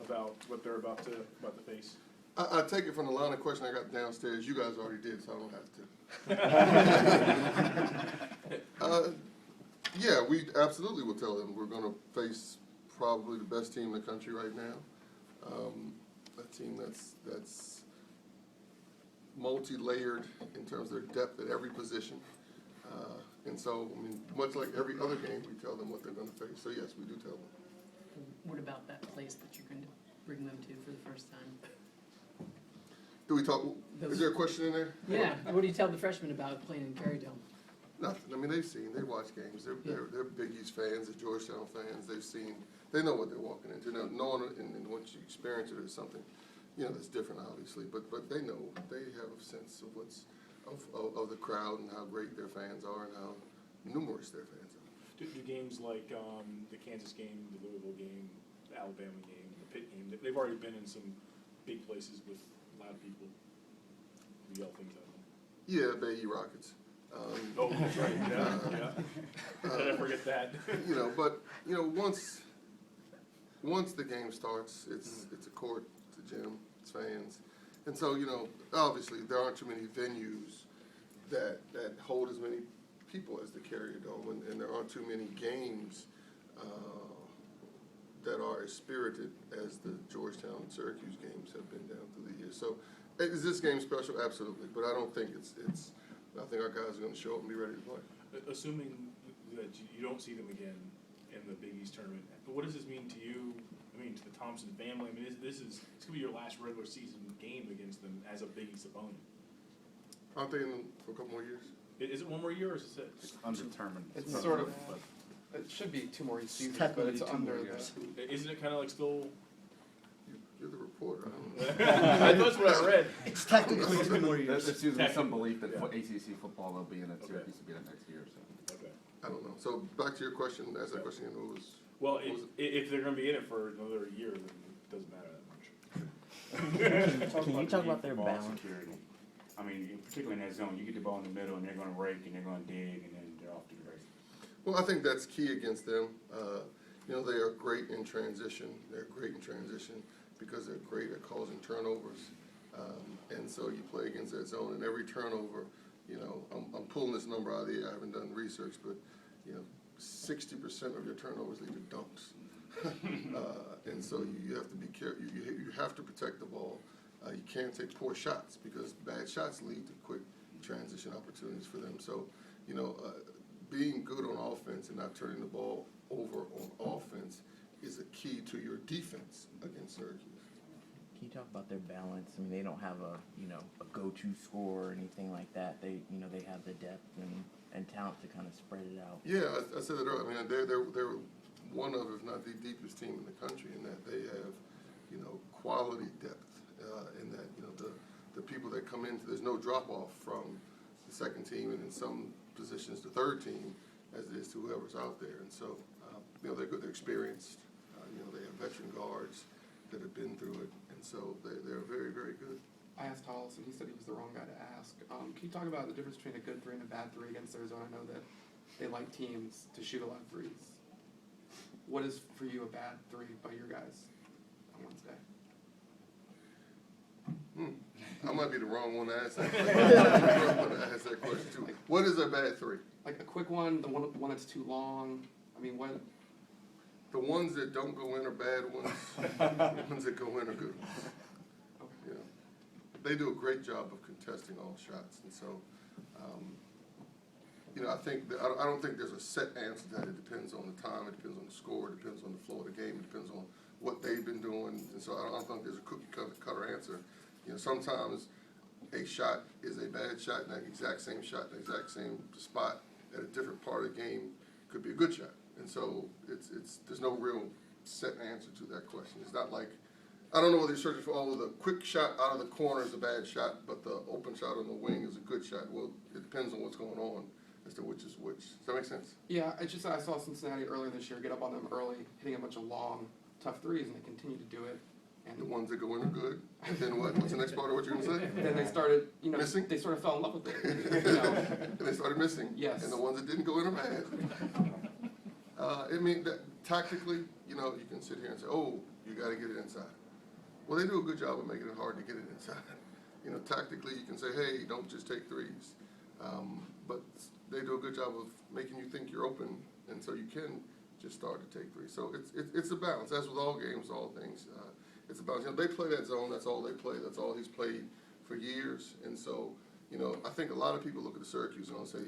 about what they're about to face? I take it from the line of question I got downstairs. You guys already did, so I don't have to. Yeah, we absolutely will tell them we're going to face probably the best team in the country right now. A team that's multi-layered in terms of their depth at every position. And so, I mean, much like every other game, we tell them what they're going to face. So, yes, we do tell them. What about that place that you're going to bring them to for the first time? Do we talk? Is there a question in there? Yeah. What do you tell the freshmen about playing in Carrytown? Nothing. I mean, they watch games. They're Big East fans, they're Georgetown fans. They know what they're walking into. Now, knowing it, and once you experience it, it's something, that's different, obviously. But they know, they have a sense of of the crowd and how great their fans are and how numerous their fans are. Do games like the Kansas game, the Louisville game, the Alabama game, the Pitt game, they've already been in some big places with loud people who yell things at them? Yeah, Bay Rockets. Oh, that's right. Yeah. Did I forget that? But once the game starts, it's a court, it's a gym, it's fans, and so obviously there aren't too many venues that hold as many people as the Carrier Dome, and there aren't too many games that are as spirited as the Georgetown and Syracuse games have been down through the years. So, is this game special? Absolutely, but I don't think it's. I think our guys are going to show up and be ready to play. Assuming that you don't see them again in the Big East tournament, but what does this mean to you? I mean, to the Thompson family. I mean, it's going to be your last regular season game against them as a Big East opponent. Aren't they in them for a couple more years? Is it one more year or is it 6? It's undetermined. It's sort of. It should be 2 more seasons, but it's under the. Isn't it kind of like still? You're the reporter. I that's what I read. It's technically 2 more years. There's some belief that ACC football will be in it. Syracuse will be in it next year. So. Okay. I don't know. So back to your question. Ask that question again. Well, if they're going to be in it for another year, then it doesn't matter that much. Can you talk about their ball balance? security? I mean, particularly in that zone, you get the ball in the middle, and they're going to rake, and they're going to dig, and then they're off to the races. Well, I think that's key against them. They are great in transition. They're great in transition because they're great at causing turnovers. And so you play against that zone, and every turnover, I'm pulling this number out of the air. I haven't done research, but 60% of your turnovers lead to dunks. And so you have to be careful. You have to protect the ball. You can't take poor shots because bad shots lead to quick transition opportunities for them. So, being good on offense and not turning the ball over on offense is a key to your defense against Syracuse. Can you talk about their balance? I mean, they don't have a go-to scorer or anything like that. They have the depth and talent to kind of spread it out. Yeah, I said that earlier. I mean, they're one of, if not the deepest team in the country, in that they have, quality depth. In that, the people that come into, there's no drop-off from the second team, and in some positions, the third team, as it is to whoever's out there. And so, they're good, they're experienced. They have veteran guards that have been through it, and so they're very, very good. I asked Hollis, and he said he was the wrong guy to ask. Can you talk about the difference between a good 3 and a bad 3 against Arizona? I know that they like teams to shoot a lot of threes. What is, for you, a bad 3 by your guys on Wednesday? I might be the wrong one to ask that question too. What is a bad 3? Like a quick one, the one that's too long. I mean, what? The ones that don't go in are bad ones. The ones that go in are good ones. Okay. They do a great job of contesting all shots, and so I think that I don't think there's a set answer to that. It depends on the time, it depends on the score, it depends on the flow of the game, it depends on what they've been doing, and so I don't think there's a cookie cutter answer. Sometimes a shot is a bad shot, and that exact same shot, in the exact same spot at a different part of the game could be a good shot. And so there's no real set answer to that question. It's not like, I don't know whether you're searching for, the quick shot out of the corner is a bad shot, but the open shot on the wing is a good shot. Well, it depends on what's going on as to which is which. Does that make sense? Yeah, I saw Cincinnati earlier this year get up on them early, hitting a bunch of long, tough threes, and they continue to do it. And the ones that go in are good. And then what? What's the next part of what you're going to say? Then they started, missing? They sort of fell in love with it. And they started missing. Yes. And the ones that didn't go in are bad. Tactically, you know, you can sit here and say, oh, you got to get it inside. Well, they do a good job of making it hard to get it inside. You know, tactically, you can say, hey, don't just take threes. But they do a good job of making you think you're open, and so you can just start to take threes. So it's a balance. As with all games, all things, it's a balance. You know, they play that zone. That's all they play. That's all he's played for years. And so, you know, I think a lot of people look at the Syracuse and they'll say,